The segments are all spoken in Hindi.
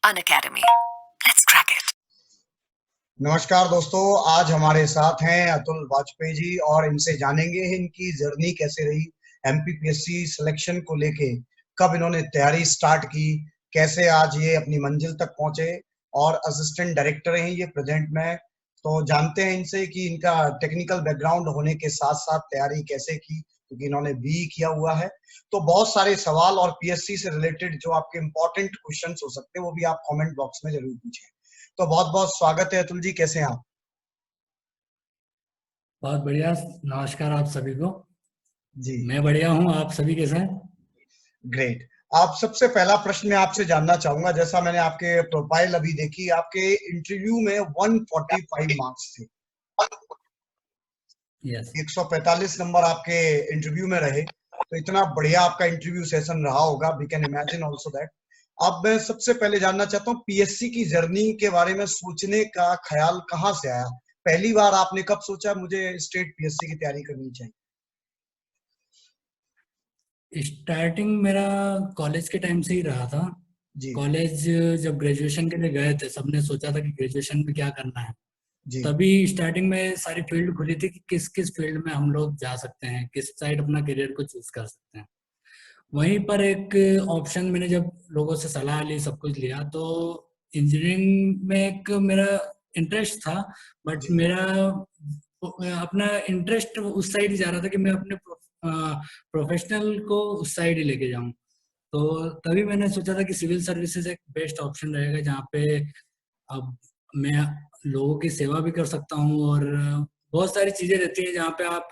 Unacademy. Let's crack it. नमस्कार दोस्तों, आज हमारे साथ हैं अतुल वाजपेयी जी और इनसे जानेंगे इनकी जर्नी कैसे रही एमपीपीएससी सिलेक्शन को लेके। कब इन्होंने तैयारी स्टार्ट की, कैसे आज ये अपनी मंजिल तक पहुंचे और असिस्टेंट डायरेक्टर हैं ये प्रेजेंट में। तो जानते हैं इनसे कि इनका टेक्निकल बैकग्राउंड होने के साथ साथ तैयारी कैसे की, क्योंकि इन्होंने बीई किया हुआ है। तो बहुत सारे सवाल और पीएससी से रिलेटेड जो आपके इंपॉर्टेंट क्वेश्चंस हो सकते हैं वो भी आप कमेंट बॉक्स में जरूर पूछें। तो बहुत बहुत स्वागत है अतुल जी, कैसे हैं आप? बहुत बढ़िया। नमस्कार आप सभी को। जी मैं बढ़िया हूँ, आप सभी कैसे हैं? ग्रेट। आप सबसे पहला प्रश्न मैं आपसे जानना चाहूंगा, जैसा मैंने आपके प्रोफाइल अभी देखी, आपके इंटरव्यू में 145 मार्क्स थे। यस। 145 नंबर आपके इंटरव्यू में रहे, तो इतना बढ़िया आपका इंटरव्यू सेशन रहा होगा, we can imagine also that. अब मैं सबसे पहले जानना चाहता हूँ पीएससी की जर्नी के बारे में सोचने का ख्याल कहाँ से आया? पहली बार आपने कब सोचा मुझे स्टेट पीएससी की तैयारी करनी चाहिए? स्टार्टिंग मेरा कॉलेज के टाइम से ही रहा था। जी कॉलेज जब ग्रेजुएशन के लिए गए थे, सबने सोचा था कि ग्रेजुएशन में क्या करना है। जी तभी स्टार्टिंग में सारी फील्ड खुली थी कि किस किस फील्ड में हम लोग जा सकते हैं, किस साइड अपना करियर को चूज कर सकते हैं। वहीं पर एक ऑप्शन मैंने जब लोगों से सलाह ली, सब कुछ लिया, तो इंजीनियरिंग में एक मेरा इंटरेस्ट था। बट जी मेरा अपना इंटरेस्ट उस साइड ही जा रहा था कि मैं अपने प्रोफेशनल को उस साइड ही लेके जाऊं। तो तभी मैंने सोचा था कि सिविल सर्विसेज एक बेस्ट ऑप्शन रहेगा, जहाँ पे अब मैं लोगों की सेवा भी कर सकता हूँ और बहुत सारी चीजें रहती हैं जहाँ पे आप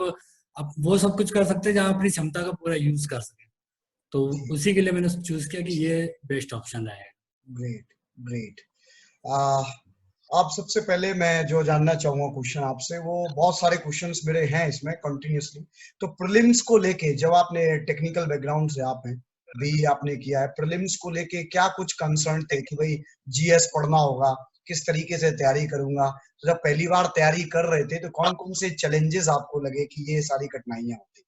वो सब कुछ कर सकते हैं जहाँ अपनी क्षमता का पूरा यूज कर सकें। तो जी उसी के लिए मैंने चूज किया कि ये बेस्ट ऑप्शन रहेगा। Great great. आप सबसे पहले मैं जो जानना चाहूंगा क्वेश्चन आपसे, वो बहुत सारे क्वेश्चंस मेरे हैं इसमें कंटिन्यूअसली। तो प्रीलिम्स को लेके, जब आपने टेक्निकल बैकग्राउंड से आप हैं, भी आपने किया है, प्रीलिम्स को लेके क्या कुछ कंसर्न थे कि भाई जीएस पढ़ना होगा, किस तरीके से तैयारी करूंगा? तो जब पहली बार तैयारी कर रहे थे तो कौन कौन से चैलेंजेस आपको लगे कि ये सारी कठिनाइयां होती?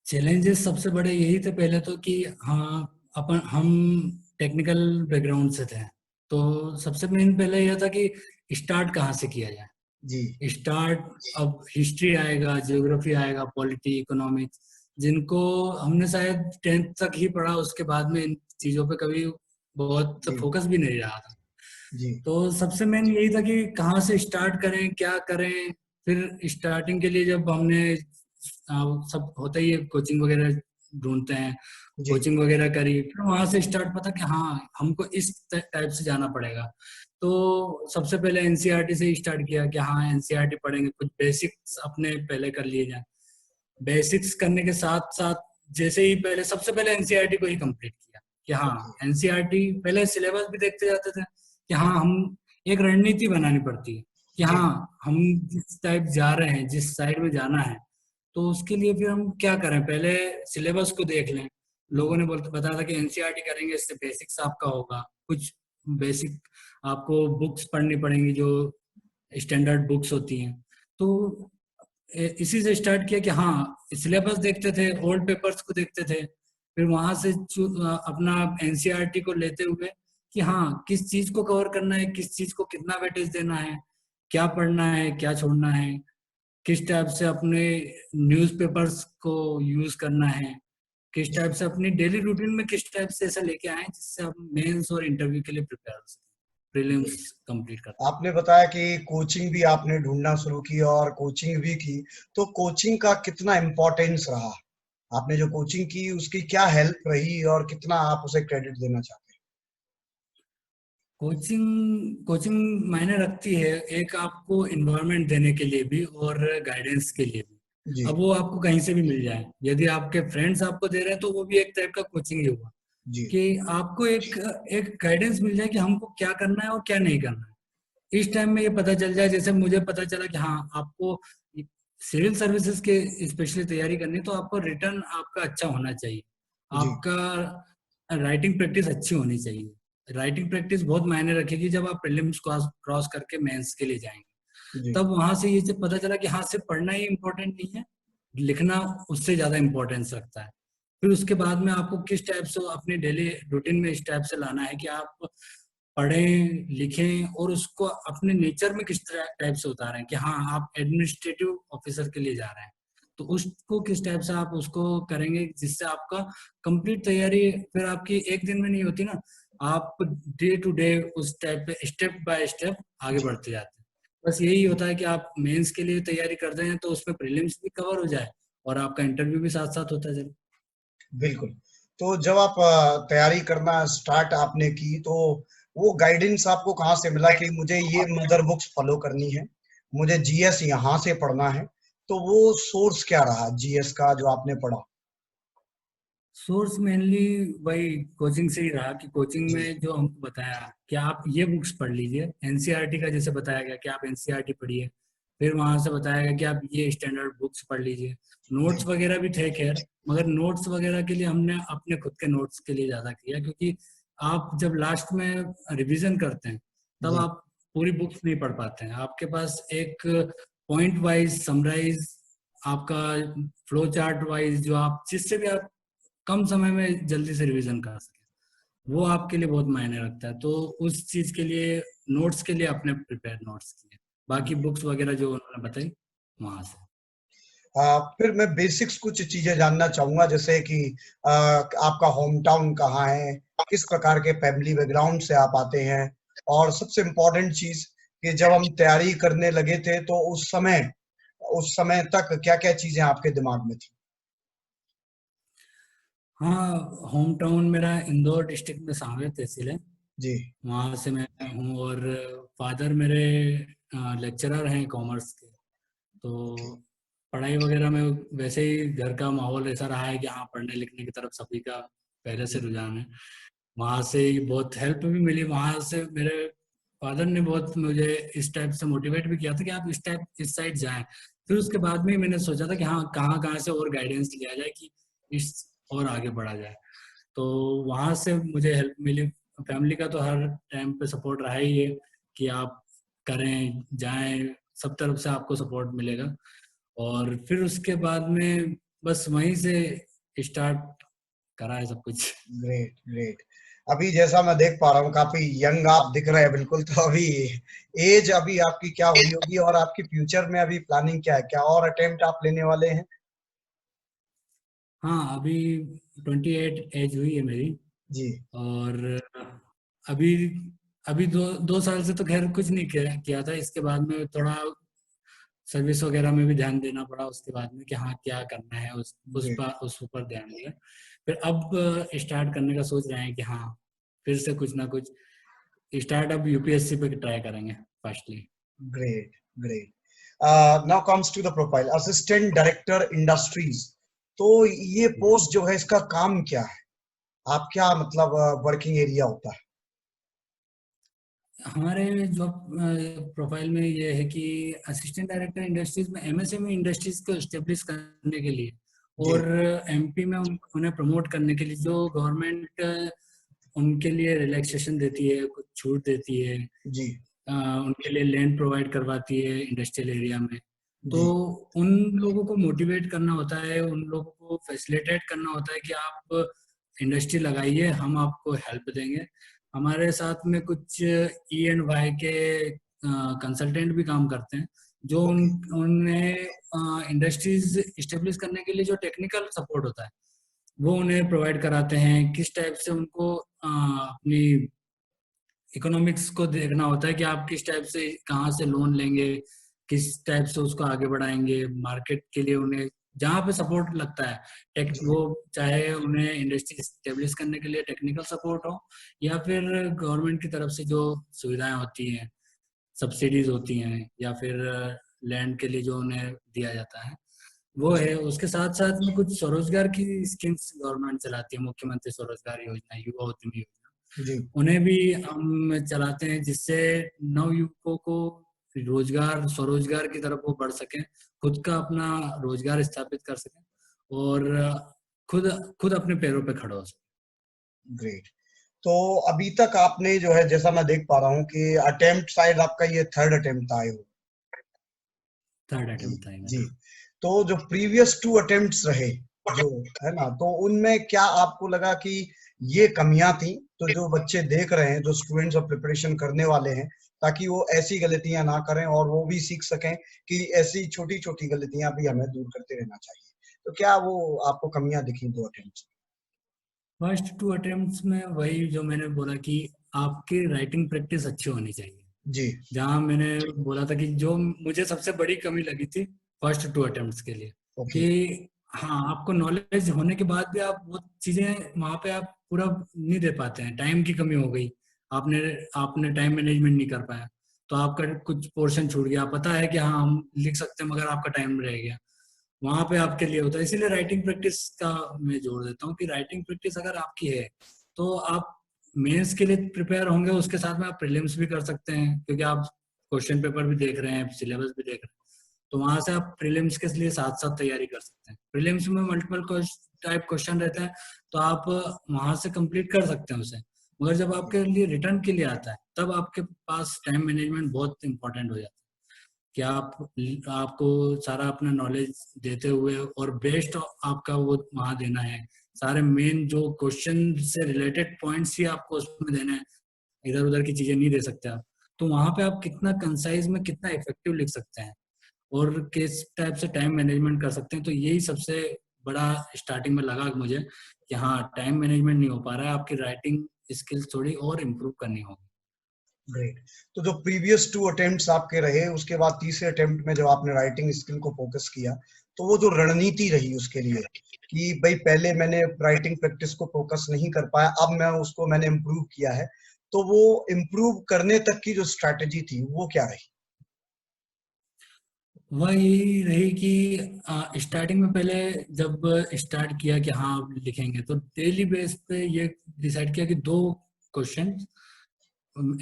चैलेंजेस सबसे बड़े यही थे पहले तो कि हाँ, अपन हम टेक्निकल बैकग्राउंड से थे। तो सबसे मेन पहले यह था कि स्टार्ट कहाँ से किया जाए। जी स्टार्ट, अब हिस्ट्री आएगा, ज्योग्राफी आएगा, पॉलिटी, इकोनॉमिक्स, जिनको हमने शायद 10th तक ही पढ़ा, उसके बाद में इन चीजों पे कभी बहुत जी फोकस भी नहीं रहा था। जी तो सबसे मेन यही था कि कहाँ से स्टार्ट करें, क्या करें। फिर स्टार्टिंग के लिए जब हमने सब होता ही है, कोचिंग वगैरह ढूंढते हैं, जी कोचिंग वगैरह करी, फिर वहां से स्टार्ट पता कि हाँ हमको इस टाइप से जाना पड़ेगा। तो सबसे पहले एनसीईआरटी से ही स्टार्ट किया कि हाँ एनसीईआरटी पढ़ेंगे, कुछ बेसिक्स अपने पहले कर लिए जाए। बेसिक्स करने के साथ साथ जैसे ही पहले सबसे पहले एनसीईआरटी को ही कंप्लीट किया कि ओके हाँ एनसीईआरटी, पहले सिलेबस भी देखते जाते थे कि हाँ हम एक रणनीति बनानी पड़ती है कि जी हाँ हम जिस टाइप जा रहे हैं, जिस साइड में जाना है, तो उसके लिए फिर हम क्या करें, पहले सिलेबस को देख लें। लोगों ने बोलते बताया था कि एनसीईआरटी करेंगे, इससे बेसिक्स आपका होगा, कुछ बेसिक आपको बुक्स पढ़नी पड़ेंगी जो स्टैंडर्ड बुक्स होती हैं। तो इसी से स्टार्ट किया कि हाँ सिलेबस देखते थे, ओल्ड पेपर्स को देखते थे, फिर वहां से अपना एनसीईआरटी को लेते हुए कि हाँ किस चीज को कवर करना है, किस चीज को कितना वेटेज देना है, क्या पढ़ना है, क्या छोड़ना है, किस टाइप से अपने न्यूज़पेपर्स को यूज करना है, किस टाइप से अपनी डेली रूटीन में किस टाइप से ऐसा लेके आए जिससे हम मेंस और इंटरव्यू के लिए प्रिपेयर हो सकें, प्रीलिम्स कंप्लीट करते हैं। आपने बताया कि कोचिंग भी आपने ढूंढना शुरू की और कोचिंग भी की, तो कोचिंग का कितना इम्पोर्टेंस रहा? आपने जो कोचिंग की उसकी क्या हेल्प रही और कितना आप उसे क्रेडिट देना चाहते कोचिंग कोचिंग मायने रखती है, एक आपको इन्वायरमेंट देने के लिए भी और गाइडेंस के लिए भी। हैं? जी अब वो आपको कहीं से भी मिल जाए, यदि आपके फ्रेंड्स आपको दे रहे हैं तो वो भी एक टाइप का कोचिंग ही हुआ जी कि आपको एक एक गाइडेंस मिल जाए कि हमको क्या करना है और क्या नहीं करना है। इस टाइम में ये पता चल जाए, जैसे मुझे पता चला कि हाँ आपको सिविल सर्विसेज के स्पेशली तैयारी करनी है, तो आपको रिटर्न आपका अच्छा होना चाहिए, जी आपका राइटिंग प्रैक्टिस अच्छी होनी चाहिए। राइटिंग प्रैक्टिस बहुत मायने रखेगी जब आप प्रीलिम्स क्रॉस करके मेंस के लिए जाएंगे। जी तब वहां से ये पता चला कि हाँ सिर्फ पढ़ना ही इम्पोर्टेंट नहीं है, लिखना उससे ज्यादा इम्पोर्टेंस रखता है। फिर उसके बाद में आपको किस टाइप से अपने डेली रूटीन में इस टाइप से लाना है कि आप पढ़ें लिखें और उसको अपने नेचर में किस टाइप से उतारें कि हाँ आप एडमिनिस्ट्रेटिव ऑफिसर के लिए जा रहे हैं, तो उसको किस टाइप से आप उसको करेंगे जिससे आपका कंप्लीट तैयारी फिर आपकी एक दिन में नहीं होती ना, आप डे टू डे उस टाइप पे स्टेप बाय स्टेप आगे जी बढ़ते जाते हैं। बस यही होता है कि आप मेंस के लिए तैयारी कर रहे हैं तो उसमें प्रीलिम्स भी कवर हो जाए और आपका इंटरव्यू भी साथ साथ होता जाए। बिल्कुल। तो जब आप तैयारी करना स्टार्ट आपने की, तो वो गाइडेंस आपको कहाँ से मिला कि मुझे ये मदर बुक्स फॉलो करनी है, मुझे जीएस यहाँ से पढ़ना है? तो वो सोर्स क्या रहा जीएस का जो आपने पढ़ा? सोर्स मेनली वही कोचिंग से ही रहा कि कोचिंग जी, में जो हमको बताया कि आप ये बुक्स पढ़ लीजिए एनसीईआरटी का, जैसे बताया गया कि आप एनसीईआरटी पढ़िए, फिर वहां से बताया गया कि आप ये स्टैंडर्ड बुक्स पढ़ लीजिए। नोट्स जी, वगैरह भी थे खैर, मगर नोट्स वगैरह के लिए हमने अपने खुद के नोट्स के लिए ज्यादा किया, क्योंकि आप जब लास्ट में रिवीजन करते हैं तब जी, आप पूरी बुक्स नहीं पढ़ पाते हैं, आपके पास एक पॉइंट वाइज समराइज आपका फ्लो चार्ट वाइज जो आप जिससे भी आप कम समय में जल्दी से रिवीजन कर सके, वो आपके लिए बहुत मायने रखता है। तो उस चीज के लिए नोट्स के लिए अपने प्रिपेयर नोट्स किए, बाकी बुक्स वगैरह जो उन्होंने बताई वहां से। फिर मैं बेसिक्स कुछ चीजें जानना चाहूंगा, जैसे कि आपका होम टाउन कहाँ है, किस प्रकार के फैमिली बैकग्राउंड से आप आते हैं, और सबसे इम्पोर्टेंट चीज कि जब हम तैयारी करने लगे थे तो उस समय तक क्या क्या चीजें आपके दिमाग में थी? हाँ, होम टाउन मेरा इंदौर डिस्ट्रिक्ट में सांगली तहसील है, जी, वहाँ से मैं हूँ। और फादर मेरे लेक्चरर हैं कॉमर्स के, ओके, तो पढ़ाई वगैरह में वैसे ही घर का माहौल ऐसा रहा है कि हाँ पढ़ने लिखने की तरफ सभी का पहले से जी, रुझान है। वहाँ से ही बहुत हेल्प भी मिली, वहाँ से मेरे फादर ने बहुत मुझे इस टाइप से मोटिवेट भी किया था कि आप इस साइड जाएं। फिर उसके बाद में मैंने सोचा था कि हाँ कहाँ कहाँ से और गाइडेंस लिया जाए कि इस और आगे बढ़ा जाए। तो वहाँ से मुझे हेल्प मिली। फैमिली का तो हर टाइम पे सपोर्ट रहा ही है कि आप करें जाएं, सब तरफ से आपको सपोर्ट मिलेगा। और फिर उसके बाद में बस वहीं से स्टार्ट करा है सब कुछ। Great, great. अभी जैसा मैं देख पा रहा हूँ काफी यंग आप दिख रहे हैं बिल्कुल, तो अभी एज अभी आपकी क्या हुई होगी, और आपकी फ्यूचर में अभी प्लानिंग क्या है, क्या और अटेम्प्ट आप लेने वाले हैं? हाँ, अभी 28 एज हुई है मेरी। जी, और अभी अभी दो साल से तो खैर कुछ नहीं किया था, इसके बाद में थोड़ा सर्विस वगैरह में भी ध्यान देना पड़ा उसके बाद में कि हाँ क्या करना है, ग्रेट, उस ऊपर ध्यान दिया। फिर अब स्टार्ट करने का सोच रहे हैं कि हाँ फिर से कुछ ना कुछ स्टार्ट अब यूपीएससी पे ट्राई करेंगे firstly. Great, great. Now comes to the profile assistant director industries. तो ये पोस्ट जो है इसका काम क्या है? आप क्या मतलब वर्किंग एरिया होता है? हमारे जॉब प्रोफाइल में ये है कि असिस्टेंट डायरेक्टर इंडस्ट्रीज में एमएसएमई इंडस्ट्रीज को एस्टेब्लिश करने के लिए जी, और एमपी में उन्हें प्रमोट करने के लिए जो गवर्नमेंट उनके लिए रिलैक्सेशन देती है, कुछ छूट देती है, जी, उनके लिए लैंड प्रोवाइड करवाती है इंडस्ट्रियल एरिया में। तो जी, उन लोगों को मोटिवेट करना होता है, उन लोगों को फैसिलिटेट करना होता है कि आप इंडस्ट्री लगाइए, हम आपको हेल्प देंगे। हमारे साथ में कुछ ई एंड वाई के कंसल्टेंट भी काम करते हैं, जो ओके, उन्हें इंडस्ट्रीज इस्टेब्लिश करने के लिए जो टेक्निकल सपोर्ट होता है वो उन्हें प्रोवाइड कराते हैं। किस टाइप से उनको अपनी इकोनॉमिक्स को देखना होता है कि आप किस टाइप से कहाँ से लोन लेंगे, किस टाइप से उसको आगे बढ़ाएंगे मार्केट के लिए। उन्हें जहाँ पे सपोर्ट लगता है टेक, जी, वो चाहे उन्हें इंडस्ट्री स्टेब्लिश करने के लिए टेक्निकल सपोर्ट हो या फिर गवर्नमेंट की तरफ से जो सुविधाएं होती हैं, सब्सिडीज होती हैं, या फिर लैंड के लिए जो उन्हें दिया जाता है वो जी, है। उसके साथ साथ में कुछ स्वरोजगार की स्कीम्स गवर्नमेंट चलाती है, मुख्यमंत्री स्वरोजगार योजना, युवा उद्यमी योजना, जी, उन्हें भी हम चलाते हैं जिससे नव युवकों को रोजगार स्वरोजगार की तरफ वो बढ़ सकें, खुद का अपना रोजगार स्थापित कर सकें और खुद खुद अपने पैरों पे खड़े हो सकें। ग्रेट। तो अभी तक आपने जो है, जैसा मैं देख पा रहा हूँ कि अटेम्प्ट शायद आपका ये थर्ड अटेम्प्ट था, आई हो। थर्ड जी, अटेम्प्ट था ये जी। मेरा। तो जो प्रीवियस टू अटेम्प्ट्स रहे, जो है ना, तो उनमें क्या आपको लगा कि ये कमियां थी? तो जो बच्चे देख रहे हैं, जो स्टूडेंट्स और प्रिपरेशन करने वाले हैं, ताकि वो ऐसी गलतियां ना करें और वो भी सीख सकें कि ऐसी छोटी छोटी गलतियां भी हमें दूर करते रहना चाहिए, तो क्या वो आपको कमियां दिखी 2 अटेम्प्ट? फर्स्ट 2 अटेम्प्ट्स में वही जो मैंने बोला कि आपकी राइटिंग प्रैक्टिस अच्छी होनी चाहिए। जी। जहाँ मैंने बोला था कि जो मुझे सबसे बड़ी कमी लगी थी फर्स्ट 2 अटेम्प्ट्स के लिए, ओके। कि हाँ, आपको नॉलेज होने के बाद भी आप वो चीजें वहां पे आप पूरा नहीं दे पाते हैं। टाइम की कमी हो गई, आपने आपने टाइम मैनेजमेंट नहीं कर पाया, तो आपका कुछ पोर्शन छूट गया। पता है कि हाँ हम लिख सकते हैं, मगर आपका टाइम रह गया, वहां पे आपके लिए होता है। इसीलिए राइटिंग प्रैक्टिस का मैं जोड़ देता हूँ कि राइटिंग प्रैक्टिस अगर आपकी है तो आप मेंस के लिए प्रिपेयर होंगे, उसके साथ में आप प्रीलिम्स भी कर सकते हैं, क्योंकि आप क्वेश्चन पेपर भी देख रहे हैं, सिलेबस भी देख रहे हैं, तो वहां से आप प्रीलिम्स के लिए साथ साथ तैयारी कर सकते हैं। प्रीलिम्स में मल्टीपल टाइप क्वेश्चन रहते हैं, तो आप वहां से कंप्लीट कर सकते हैं उसे। मगर जब आपके लिए रिटर्न के लिए आता है, तब आपके पास टाइम मैनेजमेंट बहुत इंपॉर्टेंट हो जाता है कि आपको सारा अपना नॉलेज देते हुए और बेस्ट आपका वो वहां देना है। सारे मेन जो क्वेश्चन से रिलेटेड पॉइंट्स ही आपको उसमें देना है, इधर उधर की चीजें नहीं दे सकते आप। तो वहां पे आप कितना कंसाइज में कितना इफेक्टिव लिख सकते हैं और किस टाइप से टाइम मैनेजमेंट कर सकते हैं, तो यही सबसे बड़ा स्टार्टिंग में लगा मुझे कि हाँ, टाइम मैनेजमेंट नहीं हो पा रहा है, आपकी राइटिंग स्किल्स थोड़ी और इम्प्रूव करनी होगी। ग्रेट। तो जो प्रीवियस 2 अटेम्प्ट्स आपके रहे, उसके बाद तीसरे अटेम्प्ट में जब आपने राइटिंग स्किल को फोकस किया, तो वो जो रणनीति रही उसके लिए कि भाई पहले मैंने राइटिंग प्रैक्टिस को फोकस नहीं कर पाया, अब मैंने इम्प्रूव किया है, तो वो इम्प्रूव करने तक की जो स्ट्रैटेजी थी वो क्या रही? वह यही रही कि स्टार्टिंग में पहले जब स्टार्ट किया कि हाँ अब लिखेंगे, तो डेली बेस पे ये डिसाइड किया कि 2 क्वेश्चन,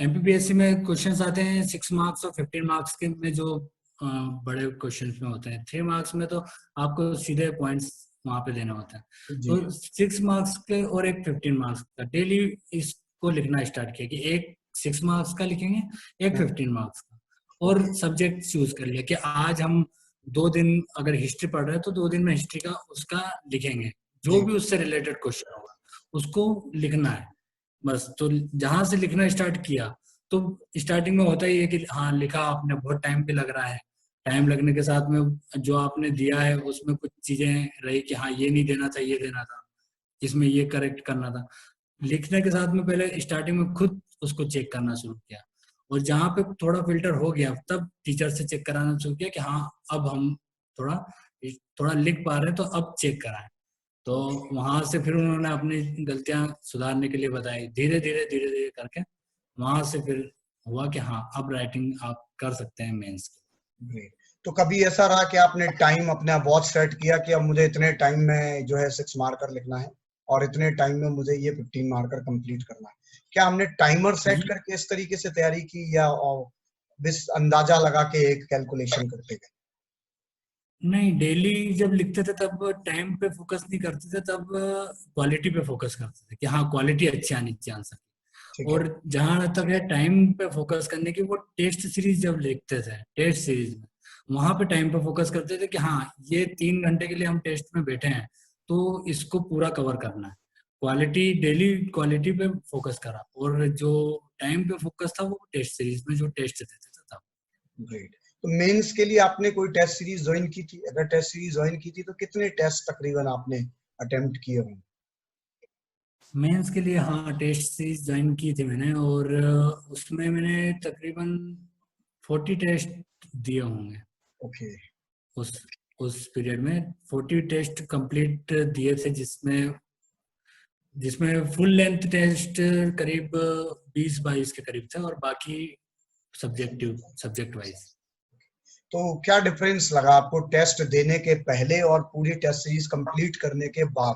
एमपीपीएससी में क्वेश्चंस आते हैं 6 मार्क्स और 15 मार्क्स के में, जो बड़े क्वेश्चंस में होते हैं। 3 मार्क्स में तो आपको सीधे पॉइंट्स वहां पे देना होता है। जी। तो 6 मार्क्स के और एक 15 मार्क्स का डेली इसको लिखना स्टार्ट किया कि एक 6 मार्क्स का लिखेंगे, एक 15 मार्क्स का। और ओके। सब्जेक्ट चूज कर लिया कि आज हम 2 दिन अगर हिस्ट्री पढ़ रहे हैं तो 2 दिन में हिस्ट्री का उसका लिखेंगे, जो जी। भी उससे रिलेटेड क्वेश्चन होगा उसको लिखना है बस। तो जहां से लिखना स्टार्ट किया, तो स्टार्टिंग में होता ही है कि हाँ लिखा आपने, बहुत टाइम भी लग रहा है। टाइम लगने के साथ में जो आपने दिया है उसमें कुछ चीजें रही कि हाँ ये नहीं देना था, ये देना था, इसमें ये करेक्ट करना था। लिखने के साथ में पहले स्टार्टिंग में खुद उसको चेक करना शुरू किया, और जहाँ पे थोड़ा फिल्टर हो गया तब टीचर से चेक कराना शुरू किया कि हाँ अब हम थोड़ा थोड़ा लिख पा रहे हैं, तो अब चेक कराएं। तो वहां से फिर उन्होंने अपनी गलतियां सुधारने के लिए बताई, धीरे धीरे धीरे धीरे करके वहां से फिर हुआ कि हाँ अब राइटिंग आप कर सकते हैं मेंस की। ग्रेट। तो कभी ऐसा रहा कि आपने टाइम अपना वॉच सेट किया कि अब मुझे इतने टाइम में जो है 6 मार्कर लिखना है और इतने टाइम में मुझे ये 15 मार्कर कंप्लीट करना है? क्या हमने टाइमर सेट ये करके इस तरीके से तैयारी की, या बस अंदाजा लगा के एक कैलकुलेशन करते गए? नहीं, डेली जब लिखते थे तब टाइम पे फोकस नहीं करते थे, तब क्वालिटी पे फोकस करते थे कि हाँ क्वालिटी अच्छी आनी चाहिए आंसर। ठीक है। और जहां तक है टाइम पे फोकस करने की, वो टेस्ट सीरीज जब लिखते थे, टेस्ट सीरीज में वहां पे टाइम पे फोकस करते थे कि हाँ ये 3 घंटे के लिए हम टेस्ट में बैठे हैं, तो इसको पूरा कवर करना है। क्वालिटी, डेली क्वालिटी पे फोकस करा, और जो टाइम पे फोकस था वो टेस्ट सीरीज में जो टेस्ट देते थे तब। ग्रेट। तो मेंस के लिए आपने कोई टेस्ट सीरीज ज्वाइन की थी? अगर टेस्ट सीरीज ज्वाइन की थी तो कितने टेस्ट तकरीबन आपने अटेम्प्ट किए होंगे? मेंस के लिए हाँ टेस्ट सीरीज ज्वाइन की थी मैंने, और उसमें मैंने तकरीबन 40 टेस्ट दिए होंगे। ओके। उस उस पीरियड में 40 टेस्ट कंप्लीट दिए थे, जिसमें जिसमें फुल लेंथ टेस्ट करीब 20-22 के करीब थे, और बाकी सब्जेक्ट वाइज। तो क्या डिफरेंस लगा आपको टेस्ट देने के पहले और पूरी टेस्ट सीरीज कंप्लीट करने के बाद?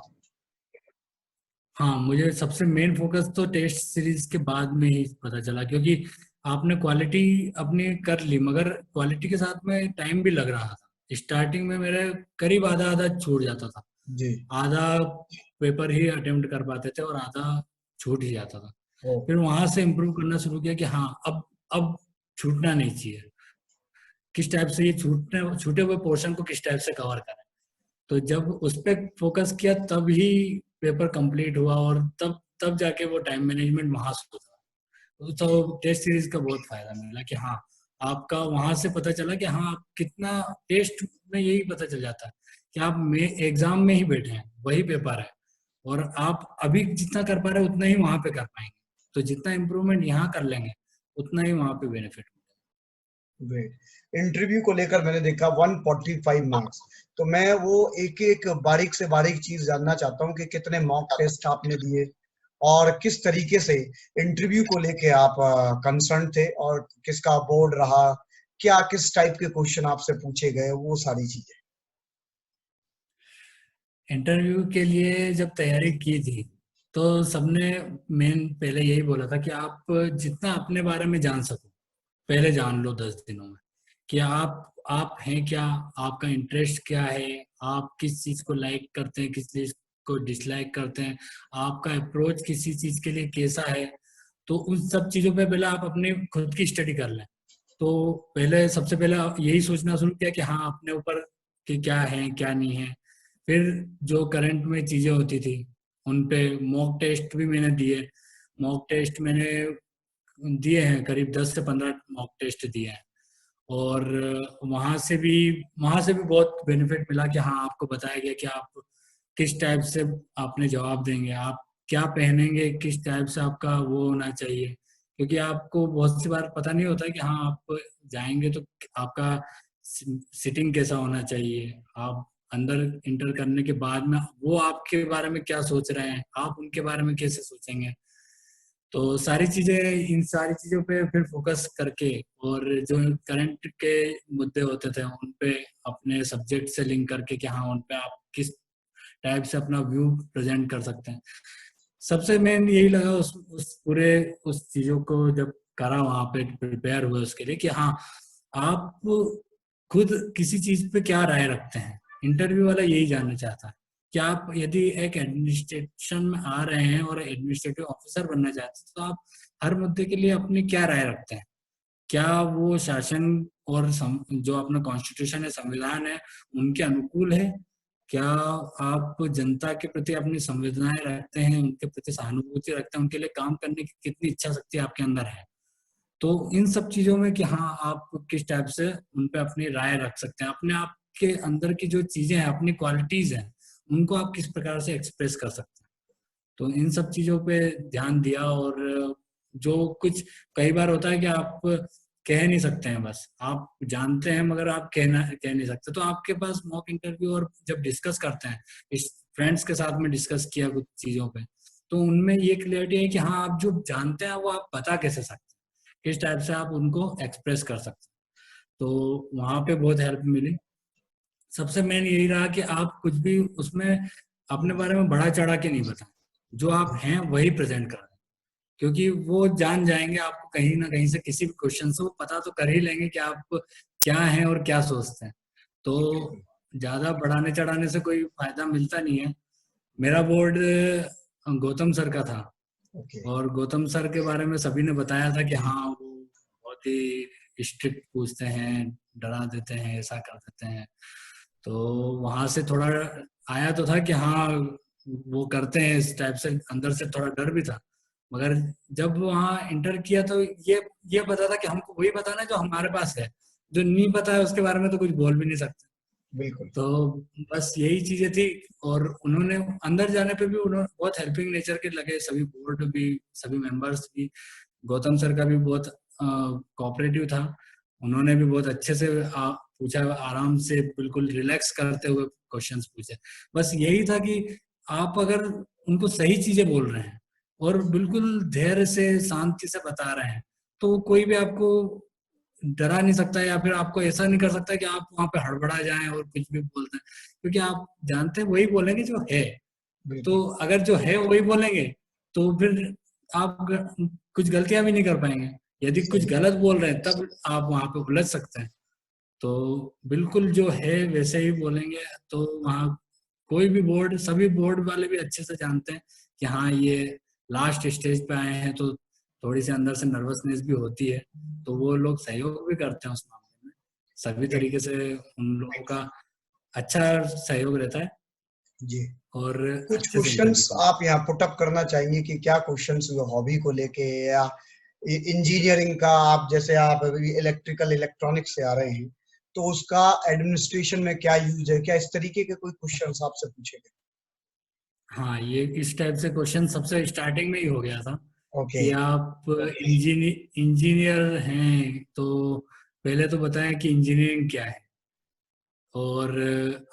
हाँ, मुझे सबसे मेन फोकस तो टेस्ट सीरीज के बाद में ही पता चला, क्योंकि आपने क्वालिटी अपनी कर ली, मगर क्वालिटी के साथ में टाइम भी लग रहा था। स्टार्टिंग में मेरे करीब आधा आधा छूट जाता था, जी। आधा पेपर ही अटेम्प्ट कर पाते थे और आधा छूट ही जाता था। ओ। फिर वहां से इम्प्रूव करना शुरू किया कि हाँ अब छूटना नहीं चाहिए, किस टाइप से ये छूटे हुए पोर्शन को किस टाइप से कवर करें। तो जब उस पर फोकस किया तब ही पेपर कंप्लीट हुआ, और तब तब जाके वो टाइम मैनेजमेंट वहां से होता। तो टेस्ट सीरीज का बहुत फायदा मिला कि हाँ, आपका वहां से पता चला कि हाँ आप कितना, टेस्ट में यही पता चल जाता है कि आप एग्जाम में ही बैठे हैं, वही पेपर है, और आप अभी जितना कर पा रहे हैं उतना ही वहां पे कर पाएंगे। तो जितना इम्प्रूवमेंट यहाँ कर लेंगे उतना ही वहां पे बेनिफिट मिलेगा। ग्रेट। इंटरव्यू को लेकर मैंने देखा 145 मार्क्स, तो मैं वो एक एक बारीक से बारीक चीज जानना चाहता हूँ कि कितने मॉक टेस्ट आपने दिए और किस तरीके से इंटरव्यू को लेके आप कंसर्न थे, और किसका बोर्ड रहा, क्या किस टाइप के क्वेश्चन आपसे पूछे गए, वो सारी चीजें। इंटरव्यू के लिए जब तैयारी की थी तो सबने मेन पहले यही बोला था कि आप जितना अपने बारे में जान सको पहले जान लो 10 दिनों में, कि आप हैं क्या, आपका इंटरेस्ट क्या है, आप किस चीज को लाइक करते हैं, किस चीज को डिसलाइक करते हैं, आपका अप्रोच किसी चीज के लिए कैसा है। तो उन सब चीजों पे पहले आप अपने खुद की स्टडी कर लें। तो पहले सबसे पहले आप यही सोचना शुरू किया कि हाँ अपने ऊपर कि क्या है क्या नहीं है। फिर जो करंट में चीजें होती थी उन पे मॉक टेस्ट भी मैंने दिए। मॉक टेस्ट मैंने दिए हैं, करीब 10 से 15 मॉक टेस्ट दिए हैं। और वहां से भी बहुत बेनिफिट मिला कि हाँ आपको बताया गया कि आप किस टाइप से आपने जवाब देंगे, आप क्या पहनेंगे, किस टाइप से आपका वो होना चाहिए। क्योंकि आपको बहुत सी बार पता नहीं होता है कि हाँ आप जाएंगे तो आपका सिटिंग कैसा होना चाहिए, आप अंदर इंटर करने के बाद में वो आपके बारे में क्या सोच रहे हैं, आप उनके बारे में कैसे सोचेंगे। तो सारी चीजें, इन सारी चीजों पे फिर फोकस करके, और जो करंट के मुद्दे होते थे उन पे अपने सब्जेक्ट से लिंक करके कि हाँ उन पे आप किस टाइप से अपना व्यू प्रेजेंट कर सकते हैं। सबसे मेन यही लगा उस पूरे उस चीजों को जब करा वहां पे प्रिपेयर हुए उसके लिए कि हाँ आप खुद किसी चीज पे क्या राय रखते हैं। इंटरव्यू वाला यही जानना चाहता है कि आप यदि एक एडमिनिस्ट्रेशन में आ रहे हैं और एडमिनिस्ट्रेटिव ऑफिसर बनना चाहते हैं तो आप हर मुद्दे के लिए अपनी क्या राय रखते हैं। क्या वो शासन और जो अपना कॉन्स्टिट्यूशन है, संविधान है, उनके अनुकूल है। क्या आप जनता के प्रति अपनी संवेदनाएं रखते हैं, उनके प्रति सहानुभूति रखते हैं, उनके लिए काम करने की कितनी इच्छा शक्ति आपके अंदर है। तो इन सब चीजों में कि हाँ आप किस टाइप से उन पे अपनी राय रख सकते हैं, अपने आप के अंदर की जो चीजें हैं, अपनी क्वालिटीज हैं, उनको आप किस प्रकार से एक्सप्रेस कर सकते हैं। तो इन सब चीजों पे ध्यान दिया। और जो कुछ कई बार होता है कि आप कह नहीं सकते हैं, बस आप जानते हैं मगर आप कह नहीं सकते, तो आपके पास मॉक इंटरव्यू और जब डिस्कस करते हैं इस फ्रेंड्स के साथ में डिस्कस किया कुछ चीजों पे, तो उनमें ये क्लियरिटी है कि हाँ आप जो जानते हैं वो आप बता कैसे सकते हैं, किस टाइप से आप उनको एक्सप्रेस कर सकते हैं। तो वहां पे बहुत हेल्प मिली। सबसे मेन यही रहा कि आप कुछ भी उसमें अपने बारे में बढ़ा चढ़ा के नहीं बताएं, जो आप हैं वही प्रेजेंट कर रहे हैं। क्योंकि वो जान जाएंगे आपको कहीं ना कहीं से, किसी भी क्वेश्चन से वो पता तो कर ही लेंगे कि आप क्या हैं और क्या सोचते हैं। तो ज्यादा बढ़ाने चढ़ाने से कोई फायदा मिलता नहीं है। मेरा बोर्ड गौतम सर का था, ओके। और गौतम सर के बारे में सभी ने बताया था कि हाँ वो बहुत ही स्ट्रिक्ट पूछते हैं, डरा देते हैं, ऐसा कर देते हैं। तो वहां से थोड़ा आया तो था कि हाँ वो करते हैं इस टाइप से, अंदर से थोड़ा डर भी था। मगर जब वहाँ इंटर किया तो ये पता था कि हमको वही बताना है जो हमारे पास है, जो नहीं पता है उसके बारे में तो कुछ बोल भी नहीं सकते। बिल्कुल। तो बस यही चीजें थी। और उन्होंने अंदर जाने पे भी उन्होंने बहुत हेल्पिंग नेचर के लगे, सभी बोर्ड भी, सभी मेंबर्स भी। गौतम सर का भी बहुत कोऑपरेटिव था, उन्होंने भी बहुत अच्छे से पूछा, आराम से बिल्कुल रिलैक्स करते हुए क्वेश्चंस पूछे। बस यही था कि आप अगर उनको सही चीजें बोल रहे हैं और बिल्कुल धैर्य से शांति से बता रहे हैं, तो कोई भी आपको डरा नहीं सकता, या फिर आपको ऐसा नहीं कर सकता कि आप वहां पे हड़बड़ा जाएं और कुछ भी बोलते हैं। क्योंकि आप जानते हैं वही बोलेंगे जो है। तो बिल्कुल। अगर जो है वही बोलेंगे तो फिर आप कुछ गलतियां भी नहीं कर पाएंगे। यदि कुछ सही बात। गलत बोल रहे हैं तब आप वहां पे उलझ सकते हैं। तो बिल्कुल जो है वैसे ही बोलेंगे। तो वहाँ कोई भी बोर्ड, सभी बोर्ड वाले भी अच्छे से जानते हैं कि हाँ ये लास्ट स्टेज पे आए हैं, तो थोड़ी सी अंदर से नर्वसनेस भी होती है। तो वो लोग सहयोग भी करते हैं उस मामले में, सभी ग्रेट। तरीके से उन लोगों का अच्छा सहयोग रहता है जी। और कुछ अच्छे से इंटरव्यू क्वेश्चंस करते आप यहाँ पुट अप करना चाहेंगे कि क्या क्वेश्चंस हॉबी को लेके या इंजीनियरिंग का, आप जैसे आप अभी इलेक्ट्रिकल इलेक्ट्रॉनिक्स से आ रहे हैं, तो उसका एडमिनिस्ट्रेशन में क्या यूज है, क्या इस तरीके के कोई क्वेश्चंस आपसे पूछे गए? हैं। हाँ, ये इस टाइप से क्वेश्चन सबसे स्टार्टिंग में ही हो गया था ओके। कि आप इंजीनियर हैं तो पहले तो बताएं कि इंजीनियरिंग क्या है। और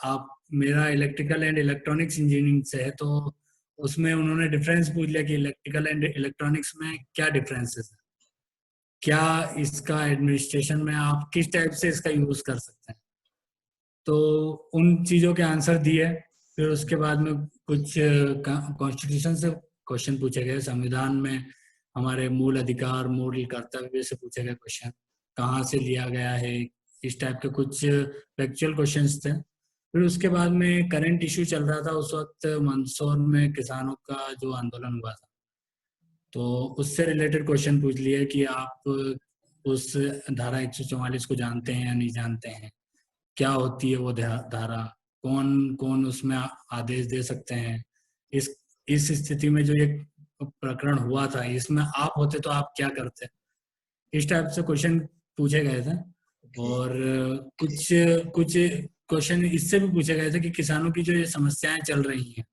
आप मेरा इलेक्ट्रिकल एंड इलेक्ट्रॉनिक्स इंजीनियरिंग से है, तो उसमें उन्होंने डिफरेंस पूछ लिया कि इलेक्ट्रिकल एंड इलेक्ट्रॉनिक्स में क्या डिफरेंसेस है, क्या इसका एडमिनिस्ट्रेशन में आप किस टाइप से इसका यूज कर सकते हैं। तो उन चीजों के आंसर दिए। फिर उसके बाद में कुछ कॉन्स्टिट्यूशन से क्वेश्चन पूछे गए, संविधान में हमारे मूल अधिकार मूल कर्तव्य से पूछे गए क्वेश्चन, कहाँ से लिया गया है, इस टाइप के कुछ फैक्चुअल क्वेश्चंस थे। फिर उसके बाद में करंट इशू चल रहा था उस वक्त, मंदसौर में किसानों का जो आंदोलन हुआ था, तो उससे रिलेटेड क्वेश्चन पूछ लिए कि आप उस धारा 144 को जानते हैं या नहीं जानते हैं, क्या होती है वो धारा, कौन कौन उसमें आदेश दे सकते हैं, इस इस स्थिति में जो ये प्रकरण हुआ था इसमें आप होते तो आप क्या करते। इस टाइप से क्वेश्चन पूछे गए थे। ओके। और कुछ कुछ क्वेश्चन इससे भी पूछे गए थे कि किसानों की जो ये समस्याएं चल रही हैं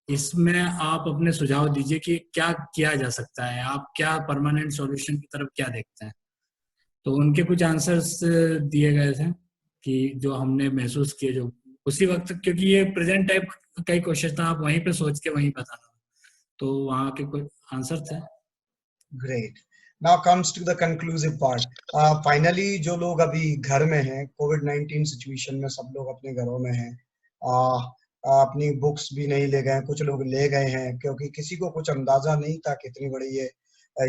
इसमें आप अपने सुझाव दीजिए कि क्या किया जा सकता है, आप क्या परमानेंट सॉल्यूशन की तरफ क्या देखते हैं। तो उनके कुछ आंसर्स दिए गए थे कि जो हमने महसूस किए जो उसी वक्त, क्योंकि ये प्रेजेंट टाइप का ही क्वेश्चन था, आप वहीं पे सोच के वहीं बताना, तो वहाँ के कुछ आंसर थे। Great. Now comes to the conclusive part. Finally जो लोग अभी घर में हैं, कोविड-19 सिचुएशन में सब लोग अपने घरों में हैं, अपनी बुक्स भी नहीं ले गए, कुछ लोग ले गए हैं क्योंकि किसी को कुछ अंदाजा नहीं था कि इतनी बड़ी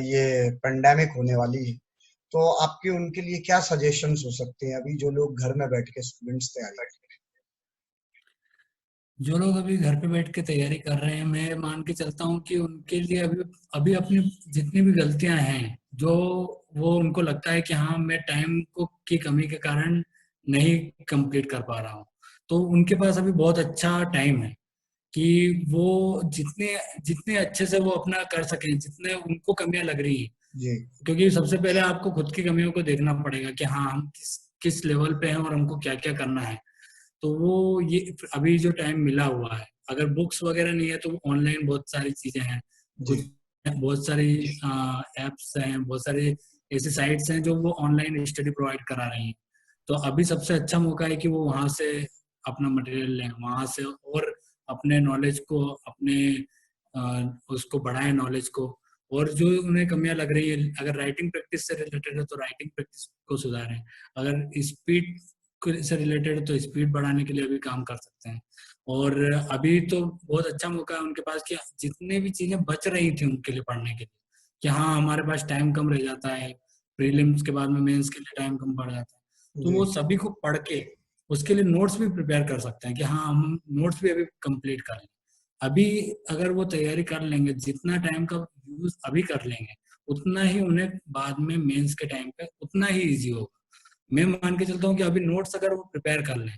ये पेंडेमिक होने वाली है। तो आपके उनके लिए क्या सजेशंस हो सकते हैं अभी जो लोग घर में बैठ के स्टूडेंट्स तैयारी कर रहे जो लोग अभी घर पे बैठ के तैयारी कर रहे हैं, मैं मान के चलता हूँ कि उनके लिए अभी अभी अपनी जितनी भी गलतियां हैं, जो वो उनको लगता है कि हाँ मैं टाइम को की कमी के कारण नहीं कंप्लीट कर पा रहा हूँ, तो उनके पास अभी बहुत अच्छा टाइम है कि वो जितने जितने अच्छे से वो अपना कर सकें, जितने उनको कमियां लग रही हैं। हैं? जी। क्योंकि सबसे पहले आपको खुद की कमियों को देखना पड़ेगा कि हाँ हम किस किस लेवल पे हैं और हमको क्या क्या करना है। तो वो ये अभी जो टाइम मिला हुआ है, अगर बुक्स वगैरह नहीं है तो ऑनलाइन बहुत सारी चीजें हैं, जी। कुछ बहुत सारी एप्स हैं, बहुत सारी ऐसी साइट्स हैं जो वो ऑनलाइन स्टडी प्रोवाइड करा रही हैं। तो अभी सबसे अच्छा मौका है कि वो वहां से अपना मटेरियल लें, वहां से और अपने नॉलेज को अपने उसको बढ़ाएं नॉलेज को। और जो उन्हें कमियां लग रही है, अगर राइटिंग प्रैक्टिस से रिलेटेड है तो राइटिंग प्रैक्टिस को सुधारें, अगर स्पीड से रिलेटेड है तो स्पीड बढ़ाने के लिए भी काम कर सकते हैं। और अभी तो बहुत अच्छा मौका है उनके पास कि जितने भी चीजें बच रही थी उनके लिए पढ़ने के लिए, कि हाँ हमारे पास टाइम कम रह जाता है, प्रीलिम्स के बाद में मेंस के लिए टाइम कम पड़ जाता है, तो जी। वो सभी को पढ़ के उसके लिए नोट्स भी प्रिपेयर कर सकते हैं कि हाँ हम नोट्स भी अभी कंप्लीट कर लें। अभी अगर वो तैयारी कर लेंगे, जितना टाइम का यूज अभी कर लेंगे, उतना ही उन्हें बाद में मेंस के टाइम पे उतना ही इजी होगा। मैं मान के चलता हूँ कि अभी नोट्स अगर वो प्रिपेयर कर लें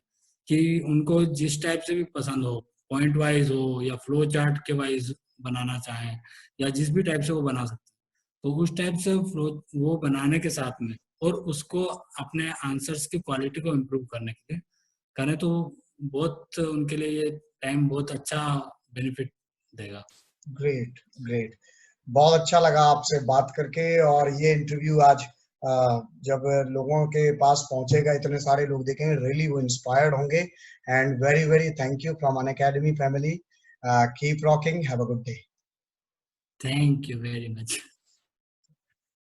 कि उनको जिस टाइप से भी पसंद हो, पॉइंट वाइज हो या फ्लो चार्ट के वाइज बनाना चाहें या जिस भी टाइप से वो बना सकते हैं, तो उस टाइप से फ्लो वो बनाने के साथ में और उसको अपने आंसर्स की क्वालिटी को इम्प्रूव करने के लिए करें, तो बहुत उनके लिए ये टाइम बहुत अच्छा बेनिफिट देगा। Great, great. बहुत अच्छा लगा आपसे बात करके। और ये इंटरव्यू आज जब लोगों के पास पहुंचेगा, इतने सारे लोग देखेंगे, रियली वो इंस्पायर्ड होंगे। And very very thank you from Unacademy family. Keep rocking, have a good day. Thank you very much.